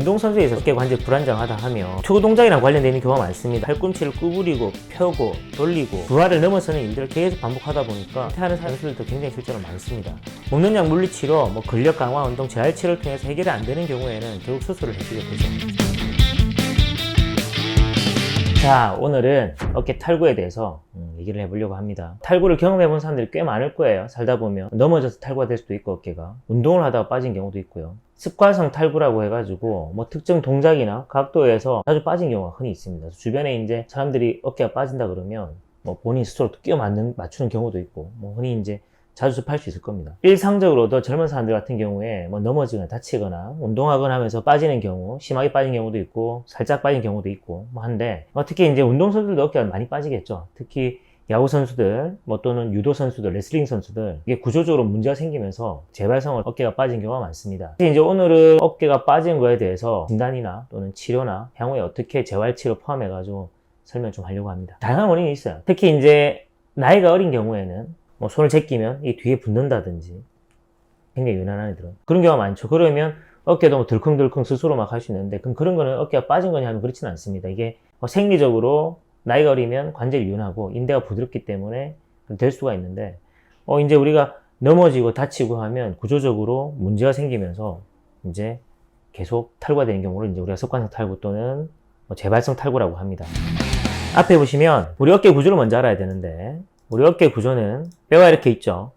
운동선수에서 어깨 관절 불안정하다 하면 투구 동작이랑 관련된 경우가 많습니다. 팔꿈치를 구부리고 펴고 돌리고 부하를 넘어서는 일들을 계속 반복하다 보니까 하는 선수들도 굉장히 실제로 많습니다. 먹는 약 물리치료, 근력 강화 운동, 재활치료를 통해서 해결이 안 되는 경우에는 결국 수술을 해주게 되죠. 자, 오늘은 어깨 탈구에 대해서 얘기를 해보려고 합니다. 탈구를 경험해본 사람들이 꽤 많을 거예요. 살다 보면 넘어져서 탈구가 될 수도 있고, 어깨가 운동을 하다가 빠진 경우도 있고요. 습관성 탈구라고 해가지고 특정 동작이나 각도에서 자주 빠진 경우가 흔히 있습니다. 주변에 이제 사람들이 어깨가 빠진다 그러면 본인 스스로 끼워 맞추는 경우도 있고, 흔히 이제 자주 접할 수 있을 겁니다. 일상적으로도 젊은 사람들 같은 경우에 넘어지거나 다치거나 운동하거나 하면서 빠지는 경우, 심하게 빠진 경우도 있고 살짝 빠진 경우도 있고 한데, 특히 이제 운동선수들도 어깨가 많이 빠지겠죠. 특히 야구 선수들 또는 유도 선수들, 레슬링 선수들, 이게 구조적으로 문제가 생기면서 재발성으로 어깨가 빠진 경우가 많습니다. 이제 오늘은 어깨가 빠진 거에 대해서 진단이나 또는 치료나 향후에 어떻게 재활치료 포함해가지고 설명 좀 하려고 합니다. 다양한 원인이 있어요. 특히 이제 나이가 어린 경우에는 손을 제끼면 이 뒤에 붙는다든지 굉장히 유난한 애들은 그런 경우가 많죠. 그러면 어깨도 덜컹덜컹 스스로 막 할 수 있는데, 그럼 그런 거는 어깨가 빠진 거냐 하면 그렇지는 않습니다. 이게 생리적으로 나이가 어리면 관절이 유연하고 인대가 부드럽기 때문에 될 수가 있는데, 이제 우리가 넘어지고 다치고 하면 구조적으로 문제가 생기면서 이제 계속 탈구가 되는 경우를 이제 우리가 습관성 탈구 또는 재발성 탈구라고 합니다. 앞에 보시면 우리 어깨 구조를 먼저 알아야 되는데, 우리 어깨 구조는 뼈가 이렇게 있죠.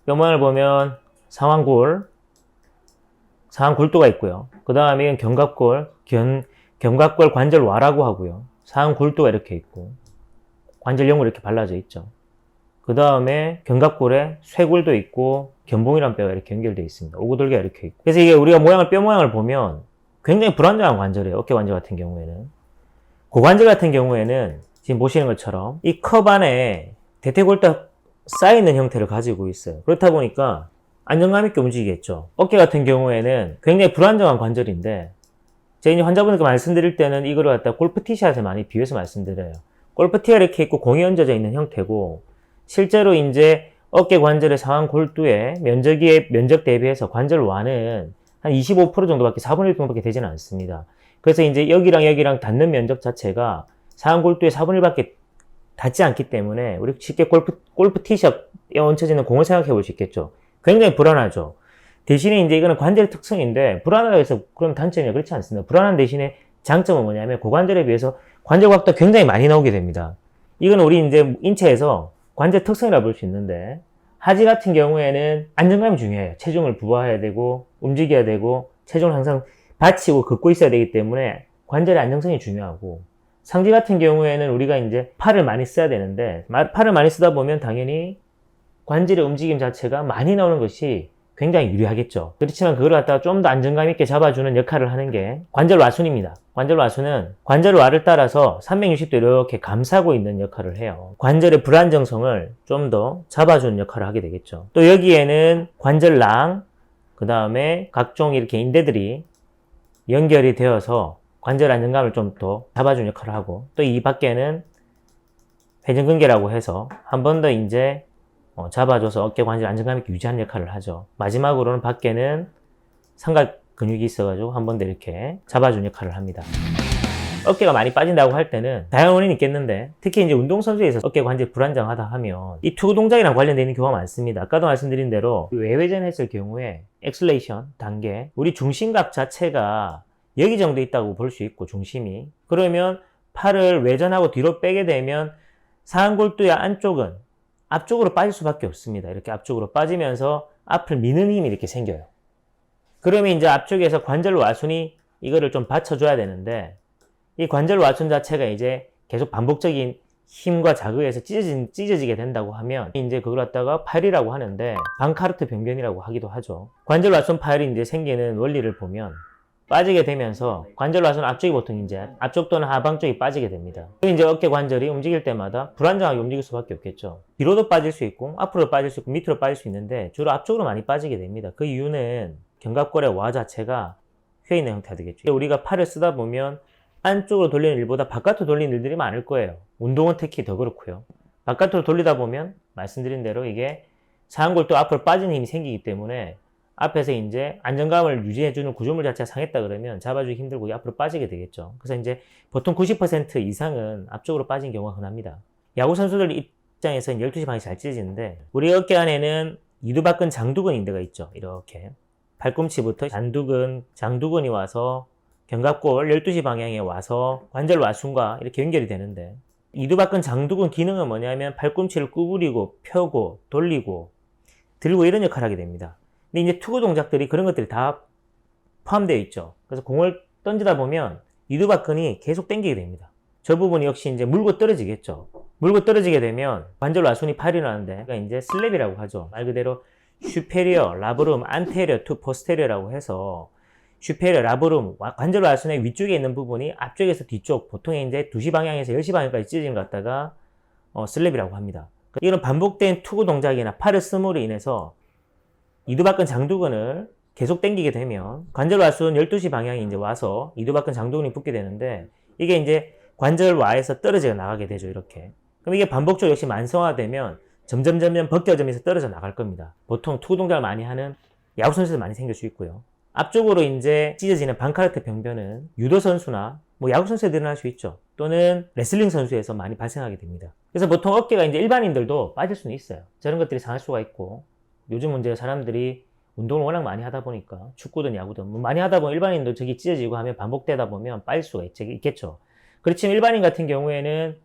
뼈 모양을 보면 상완골도가 있고요. 그 다음에 견갑골, 견갑골 관절와라고 하고요. 상완골도가 이렇게 있고 관절형으로 이렇게 발라져 있죠. 그 다음에 견갑골에 쇄골도 있고 견봉이란 뼈가 이렇게 연결되어 있습니다. 오고돌기가 이렇게 있고. 그래서 이게 우리가 뼈 모양을 보면 굉장히 불안정한 관절이에요. 어깨 관절 같은 경우에는. 고관절 같은 경우에는 지금 보시는 것처럼 이 컵 안에 대퇴골다 쌓이는 형태를 가지고 있어요. 그렇다 보니까 안정감 있게 움직이겠죠. 어깨 같은 경우에는 굉장히 불안정한 관절인데, 제가 이제 환자분들께 말씀드릴 때는 이거를 갖다 골프티샷에 많이 비유해서 말씀드려요. 골프티가 이렇게 있고 공이 얹어져 있는 형태고, 실제로 이제 어깨 관절의 상완 골두의 면적 대비해서 관절와는 한 25% 정도밖에 4분의 1 정도밖에 되지는 않습니다. 그래서 이제 여기랑 닿는 면적 자체가 상완 골두의 4분의 1밖에 닿지 않기 때문에 우리 쉽게 골프 티샷에 얹혀지는 공을 생각해 볼 수 있겠죠. 굉장히 불안하죠. 대신에 이제 이거는 관절 특성인데, 불안하다고 해서 그럼 단점이냐? 그렇지 않습니다. 불안한 대신에 장점은 뭐냐면 고관절에 비해서 관절 각도가 굉장히 많이 나오게 됩니다. 이건 우리 이제 인체에서 관절 특성이라고 볼 수 있는데, 하지 같은 경우에는 안정감이 중요해요. 체중을 부하해야 되고 움직여야 되고 체중을 항상 받치고 긋고 있어야 되기 때문에 관절의 안정성이 중요하고, 상지 같은 경우에는 우리가 이제 팔을 많이 써야 되는데, 팔을 많이 쓰다 보면 당연히 관절의 움직임 자체가 많이 나오는 것이 굉장히 유리하겠죠. 그렇지만 그걸 갖다가 좀 더 안정감 있게 잡아주는 역할을 하는 게 관절와순입니다. 관절와순은 관절와를 따라서 360도 이렇게 감싸고 있는 역할을 해요. 관절의 불안정성을 좀 더 잡아주는 역할을 하게 되겠죠. 또 여기에는 관절랑, 그 다음에 각종 이렇게 인대들이 연결이 되어서 관절 안정감을 좀 더 잡아주는 역할을 하고, 또 이 밖에는 회전근개라고 해서 한 번 더 이제 잡아줘서 어깨 관절 안정감 있게 유지하는 역할을 하죠. 마지막으로는 밖에는 삼각 근육이 있어가지고 한 번 더 이렇게 잡아주는 역할을 합니다. 어깨가 많이 빠진다고 할 때는 다양한 원인이 있겠는데, 특히 이제 운동선수에 있어서 어깨 관절 불안정하다 하면 이 투구 동작이랑 관련되는 경우가 많습니다. 아까도 말씀드린 대로 외회전했을 경우에 엑셀레이션, 단계, 우리 중심각 자체가 여기 정도 있다고 볼 수 있고, 중심이. 그러면 팔을 외전하고 뒤로 빼게 되면 상완골두의 안쪽은 앞쪽으로 빠질 수밖에 없습니다. 이렇게 앞쪽으로 빠지면서 앞을 미는 힘이 이렇게 생겨요. 그러면 이제 앞쪽에서 관절 와순이 이거를 좀 받쳐줘야 되는데, 이 관절 와순 자체가 이제 계속 반복적인 힘과 자극에서 찢어지게 된다고 하면 이제 그걸 갖다가 파열이라고 하는데, 방카르트 병변이라고 하기도 하죠. 관절 와순 파열이 이제 생기는 원리를 보면 빠지게 되면서 관절와순 앞쪽이 보통 이제 앞쪽 또는 하방 쪽이 빠지게 됩니다. 이제 어깨 관절이 움직일 때마다 불안정하게 움직일 수밖에 없겠죠. 뒤로도 빠질 수 있고 앞으로 빠질 수 있고 밑으로 빠질 수 있는데, 주로 앞쪽으로 많이 빠지게 됩니다. 그 이유는 견갑골의 와 자체가 휘어 있는 형태가 되겠죠. 우리가 팔을 쓰다 보면 안쪽으로 돌리는 일보다 바깥으로 돌리는 일들이 많을 거예요. 운동은 특히 더 그렇고요. 바깥으로 돌리다 보면 말씀드린 대로 이게 상완골도 앞으로 빠지는 힘이 생기기 때문에 앞에서 이제 안정감을 유지해주는 구조물 자체가 상했다 그러면 잡아주기 힘들고 앞으로 빠지게 되겠죠. 그래서 이제 보통 90% 이상은 앞쪽으로 빠진 경우가 흔합니다. 야구 선수들 입장에서는 12시 방이 잘 찢어지는데 우리 어깨 안에는 이두박근 장두근 인대가 있죠. 이렇게 팔꿈치부터 단두근, 장두근이 와서 견갑골 12시 방향에 와서 관절 와순과 이렇게 연결이 되는데 이두박근 장두근 기능은 뭐냐면 팔꿈치를 구부리고 펴고 돌리고 들고 이런 역할을 하게 됩니다. 근데 이제 투구 동작들이 그런 것들이 다 포함되어 있죠. 그래서 공을 던지다 보면 이두박근이 계속 당기게 됩니다. 저 부분이 역시 이제 물고 떨어지겠죠. 물고 떨어지게 되면 관절 와순이 파열이 나는데 그러니까 이제 슬랩이라고 하죠. 말 그대로 슈페리어, 라브룸, 안테리어, 투 포스테리어라고 해서 슈페리어, 라브룸, 관절 와순의 위쪽에 있는 부분이 앞쪽에서 뒤쪽, 보통 이제 2시 방향에서 10시 방향까지 찢어진 것 갖다가 슬랩이라고 합니다. 이런 반복된 투구 동작이나 팔의 스몰로 인해서 이두박근 장두근을 계속 당기게 되면 관절 와순 12시 방향이 이제 와서 이두박근 장두근이 붙게 되는데 이게 이제 관절와에서 떨어져 나가게 되죠. 이렇게. 그럼 이게 반복적으로 역시 만성화되면 점점 벗겨지면서 떨어져 나갈 겁니다. 보통 투구 동작을 많이 하는 야구 선수들 많이 생길 수 있고요. 앞쪽으로 이제 찢어지는 반카르트 병변은 유도 선수나 뭐 야구 선수에 늘어날 수 있죠. 또는 레슬링 선수에서 많이 발생하게 됩니다. 그래서 보통 어깨가 이제 일반인들도 빠질 수는 있어요. 저런 것들이 상할 수가 있고 요즘 문제는 사람들이 운동을 워낙 많이 하다 보니까 축구든 야구든 뭐 많이 하다 보면 일반인도 저기 찢어지고 하면 반복되다 보면 빠질 수가 있겠죠. 그렇지만 일반인 같은 경우에는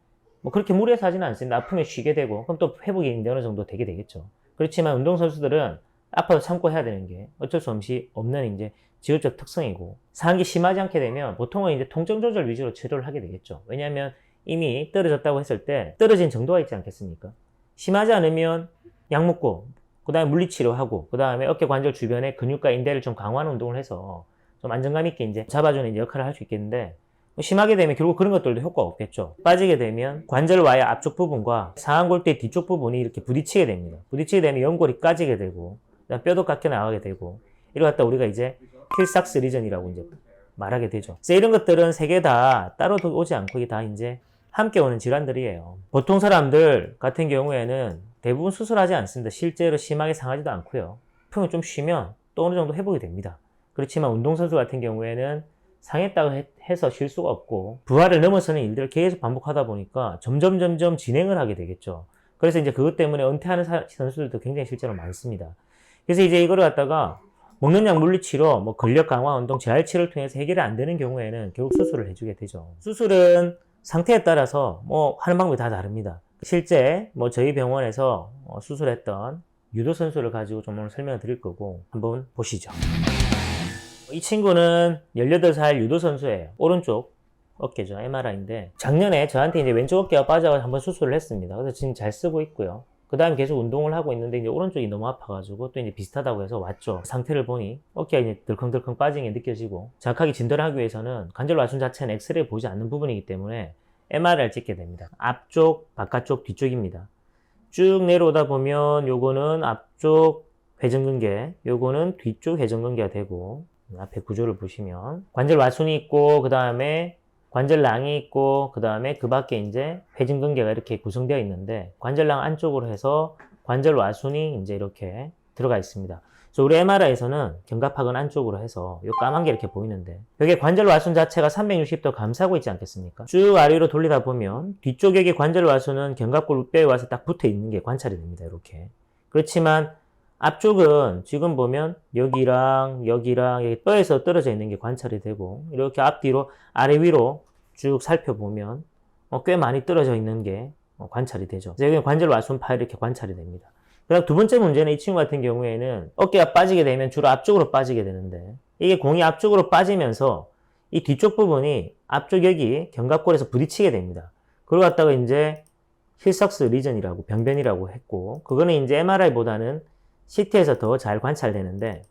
뭐 그렇게 무리해서 하지는 않습니다. 아프면 쉬게 되고 그럼 또 회복이 이제 어느 정도 되게 되겠죠. 그렇지만 운동선수들은 아파도 참고 해야 되는 게 어쩔 수 없이 없는 이제 직업적 특성이고 상하게 심하지 않게 되면 보통은 이제 통증 조절 위주로 치료를 하게 되겠죠. 왜냐하면 이미 떨어졌다고 했을 때 떨어진 정도가 있지 않겠습니까? 심하지 않으면 약 먹고 그 다음에 물리치료하고 그 다음에 어깨 관절 주변에 근육과 인대를 좀 강화하는 운동을 해서 좀 안정감 있게 이제 잡아주는 이제 역할을 할 수 있겠는데 심하게 되면 결국 그런 것들도 효과가 없겠죠. 빠지게 되면 관절와의 앞쪽 부분과 상완골대 뒤쪽 부분이 이렇게 부딪히게 됩니다. 부딪히게 되면 연골이 까지게 되고 그다음 뼈도 깎여 나가게 되고 이걸 갖다 우리가 이제 힐삭스 리전이라고 이제 말하게 되죠. 그래서 이런 것들은 세 개 다 따로 오지 않고 이게 다 이제 함께 오는 질환들이에요. 보통 사람들 같은 경우에는 대부분 수술하지 않습니다. 실제로 심하게 상하지도 않고요. 아프면 좀 쉬면 또 어느 정도 회복이 됩니다. 그렇지만 운동선수 같은 경우에는 상했다고 해서 쉴 수가 없고 부하를 넘어서는 일들을 계속 반복하다 보니까 점점 진행을 하게 되겠죠. 그래서 이제 그것 때문에 은퇴하는 선수들도 굉장히 실제로 많습니다. 그래서 이제 이거를 갖다가 먹는 약 물리치료, 뭐 근력 강화 운동, 재활치료를 통해서 해결이 안 되는 경우에는 결국 수술을 해주게 되죠. 수술은 상태에 따라서 뭐 하는 방법이 다 다릅니다. 실제 뭐 저희 병원에서 수술했던 유도 선수를 가지고 좀 오늘 설명을 드릴 거고 한번 보시죠. 이 친구는 18살 유도 선수예요. 오른쪽 어깨죠. MRI인데 작년에 저한테 이제 왼쪽 어깨가 빠져서 한번 수술을 했습니다. 그래서 지금 잘 쓰고 있고요. 그 다음에 계속 운동을 하고 있는데 이제 오른쪽이 너무 아파가지고 또 이제 비슷하다고 해서 왔죠. 상태를 보니 어깨가 이제 덜컹덜컹 빠진 게 느껴지고 정확하게 진단하기 위해서는 관절 와순 자체는 엑스레이 보지 않는 부분이기 때문에 MRI를 찍게 됩니다. 앞쪽, 바깥쪽, 뒤쪽입니다. 쭉 내려오다 보면 요거는 앞쪽 회전근개, 요거는 뒤쪽 회전근개가 되고 앞에 구조를 보시면 관절 와순이 있고 그 다음에 관절낭이 있고 그 다음에 그 밖에 이제 회전근개가 이렇게 구성되어 있는데 관절낭 안쪽으로 해서 관절 와순이 이제 이렇게 들어가 있습니다. 그래서 우리 MRI에서는 견갑하근 안쪽으로 해서 요 까만 게 이렇게 보이는데 여기 관절 와순 자체가 360도 감싸고 있지 않겠습니까? 쭉 아래로 돌리다 보면 뒤쪽 여기 관절 와순은 견갑골 뼈에 와서 딱 붙어 있는 게 관찰이 됩니다. 이렇게. 그렇지만 앞쪽은 지금 보면 여기랑 여기 뼈에서 떨어져 있는 게 관찰이 되고 이렇게 앞뒤로 아래 위로 쭉 살펴보면 꽤 많이 떨어져 있는 게 관찰이 되죠. 그래서 여기 관절 와순 파열이 이렇게 관찰이 됩니다. 그다음 두 번째 문제는 이 친구 같은 경우에는 어깨가 빠지게 되면 주로 앞쪽으로 빠지게 되는데 이게 공이 앞쪽으로 빠지면서 이 뒤쪽 부분이 앞쪽 여기 견갑골에서 부딪히게 됩니다. 그걸 갖다가 이제 힐삭스 리전이라고 병변이라고 했고 그거는 이제 MRI보다는 CT에서 더 잘 관찰되는데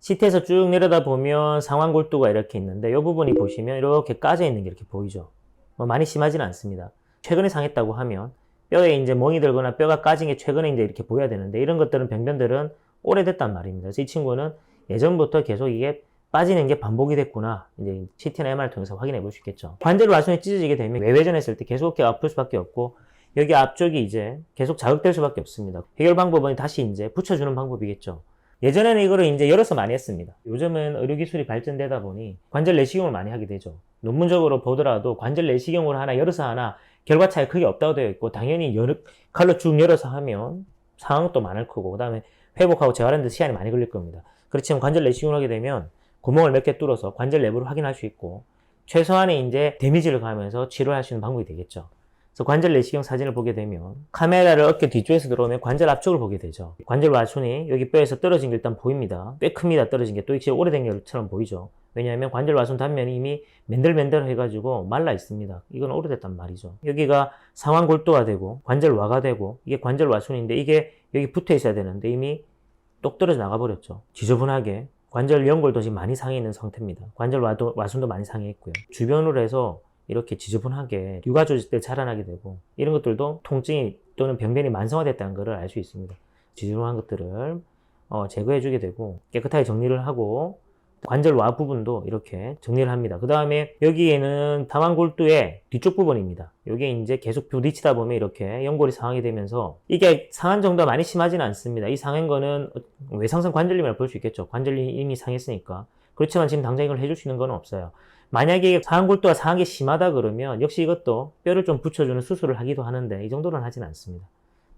CT에서 쭉 내려다 보면 상완골두가 이렇게 있는데 이 부분이 보시면 이렇게 까져 있는 게 이렇게 보이죠. 뭐 많이 심하지는 않습니다. 최근에 상했다고 하면 뼈에 이제 멍이 들거나 뼈가 까진 게 최근에 이제 이렇게 보여야 되는데 이런 것들은 병변들은 오래됐단 말입니다. 그래서 이 친구는 예전부터 계속 이게 빠지는 게 반복이 됐구나. 이제 CT나 MR을 통해서 확인해 볼 수 있겠죠. 관절 와순이 찢어지게 되면 외회전했을 때 계속 어깨가 아플 수밖에 없고 여기 앞쪽이 이제 계속 자극될 수밖에 없습니다. 해결 방법은 다시 이제 붙여주는 방법이겠죠. 예전에는 이거를 이제 열어서 많이 했습니다. 요즘은 의료기술이 발전되다 보니 관절 내시경을 많이 하게 되죠. 논문적으로 보더라도 관절 내시경으로 하나 열어서 하나 결과 차이 크게 없다고 되어 있고, 당연히 여러 칼로 쭉 열어서 하면 상황도 많을 거고, 그 다음에 회복하고 재활하는 데 시간이 많이 걸릴 겁니다. 그렇지만 관절 내시경을 하게 되면 구멍을 몇 개 뚫어서 관절 내부를 확인할 수 있고, 최소한의 이제 데미지를 가하면서 치료할 수 있는 방법이 되겠죠. 그래서 관절 내시경 사진을 보게 되면 카메라를 어깨 뒤쪽에서 들어오면 관절 앞쪽을 보게 되죠. 관절 와순이 여기 뼈에서 떨어진 게 일단 보입니다. 꽤 큽니다. 떨어진 게 또 이제 오래된 것처럼 보이죠. 왜냐하면 관절 와순 단면이 이미 맨들맨들 해가지고 말라 있습니다. 이건 오래됐단 말이죠. 여기가 상완골도가 되고 관절와가 되고, 이게 관절 와순인데 이게 여기 붙어 있어야 되는데 이미 똑 떨어져 나가버렸죠. 지저분하게 관절 연골도 지금 많이 상해 있는 상태입니다. 관절 와순도 많이 상해 있고요. 주변으로 해서 이렇게 지저분하게 육아조직들 자라나게 되고, 이런 것들도 통증이 또는 병변이 만성화됐다는 것을 알 수 있습니다. 지저분한 것들을 제거해 주게 되고, 깨끗하게 정리를 하고, 관절 와 부분도 이렇게 정리를 합니다. 그 다음에 여기에는 상완골두의 뒤쪽 부분입니다. 이게 이제 계속 부딪히다 보면 이렇게 연골이 상하게 되면서, 이게 상한 정도가 많이 심하지는 않습니다. 이 상한 거는 외상성 관절염이라고 볼 수 있겠죠. 관절이 이미 상했으니까. 그렇지만 지금 당장 이걸 해줄 수 있는 건 없어요. 만약에 상완골두가 상한 게 심하다 그러면 역시 이것도 뼈를 좀 붙여주는 수술을 하기도 하는데, 이 정도는 하진 않습니다.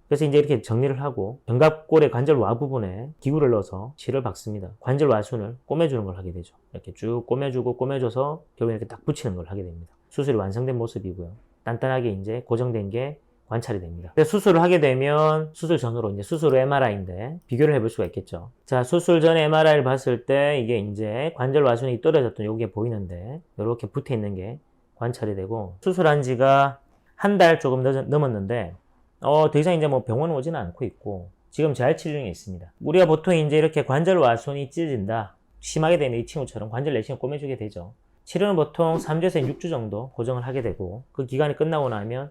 그래서 이제 이렇게 정리를 하고 견갑골의 관절 와 부분에 기구를 넣어서 실을 박습니다. 관절 와순을 꼬매주는 걸 하게 되죠. 이렇게 쭉 꼬매주고 꼬매줘서 결국에 이렇게 딱 붙이는 걸 하게 됩니다. 수술이 완성된 모습이고요. 단단하게 이제 고정된 게 관찰이 됩니다. 수술을 하게 되면 수술 전으로 이제 수술 후 MRI인데 비교를 해볼 수가 있겠죠. 자, 수술 전에 MRI를 봤을 때 이게 이제 관절 와순이 떨어졌던 요게 보이는데, 이렇게 붙어 있는 게 관찰이 되고, 수술한 지가 한 달 조금 넘었는데 더 이상 이제 뭐 병원 오지는 않고 있고 지금 재활 치료 중에 있습니다. 우리가 보통 이제 이렇게 관절 와순이 찢어진다, 심하게 되면 이 친구처럼 관절 내시경 꼬매주게 되죠. 치료는 보통 3주에서 6주 정도 고정을 하게 되고, 그 기간이 끝나고 나면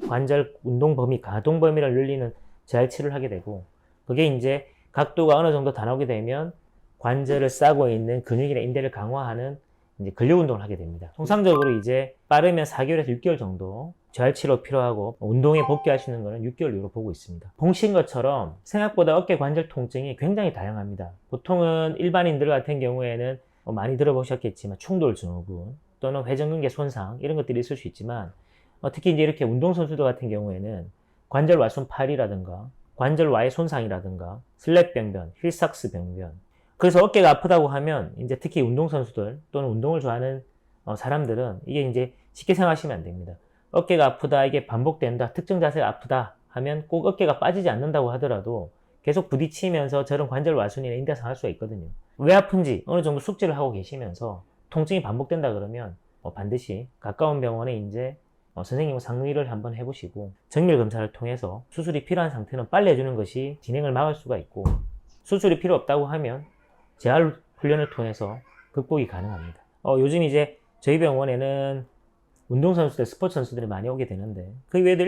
관절 운동 범위, 가동 범위를 늘리는 재활 치료를 하게 되고, 그게 이제 각도가 어느 정도 다 나오게 되면 관절을 싸고 있는 근육이나 인대를 강화하는 이제 근력 운동을 하게 됩니다. 통상적으로 이제 빠르면 4개월에서 6개월 정도 재활 치료 필요하고, 운동에 복귀할 수 있는 거는 6개월 이후로 보고 있습니다. 보신 것처럼 생각보다 어깨 관절 통증이 굉장히 다양합니다. 보통은 일반인들 같은 경우에는 많이 들어보셨겠지만 충돌 증후군 또는 회전근개 손상 이런 것들이 있을 수 있지만, 특히 이제 이렇게 운동선수들 같은 경우에는 관절 와순 파열이라든가 관절 와의 손상이라든가 슬랩 병변, 힐삭스 병변, 그래서 어깨가 아프다고 하면 이제 특히 운동선수들 또는 운동을 좋아하는 사람들은 이게 이제 쉽게 생각하시면 안 됩니다. 어깨가 아프다, 이게 반복된다, 특정 자세가 아프다 하면 꼭 어깨가 빠지지 않는다고 하더라도 계속 부딪히면서 저런 관절 와순이나 인대가 상할 수가 있거든요. 왜 아픈지 어느 정도 숙지를 하고 계시면서 통증이 반복된다 그러면 반드시 가까운 병원에 이제 선생님 상의를 한번 해보시고 정밀 검사를 통해서 수술이 필요한 상태는 빨리 해주는 것이 진행을 막을 수가 있고, 수술이 필요 없다고 하면 재활 훈련을 통해서 극복이 가능합니다. 요즘 이제 저희 병원에는 운동선수들, 스포츠 선수들이 많이 오게 되는데, 그 외에도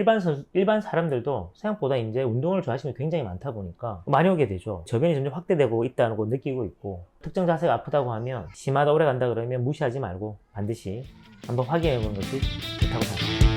일반 사람들도 생각보다 이제 운동을 좋아하시는 게 굉장히 많다 보니까 많이 오게 되죠. 저변이 점점 확대되고 있다는 걸 느끼고 있고, 특정 자세가 아프다고 하면 심하다, 오래 간다 그러면 무시하지 말고 반드시 한번 확인해 보는 것이 좋다고 생각합니다.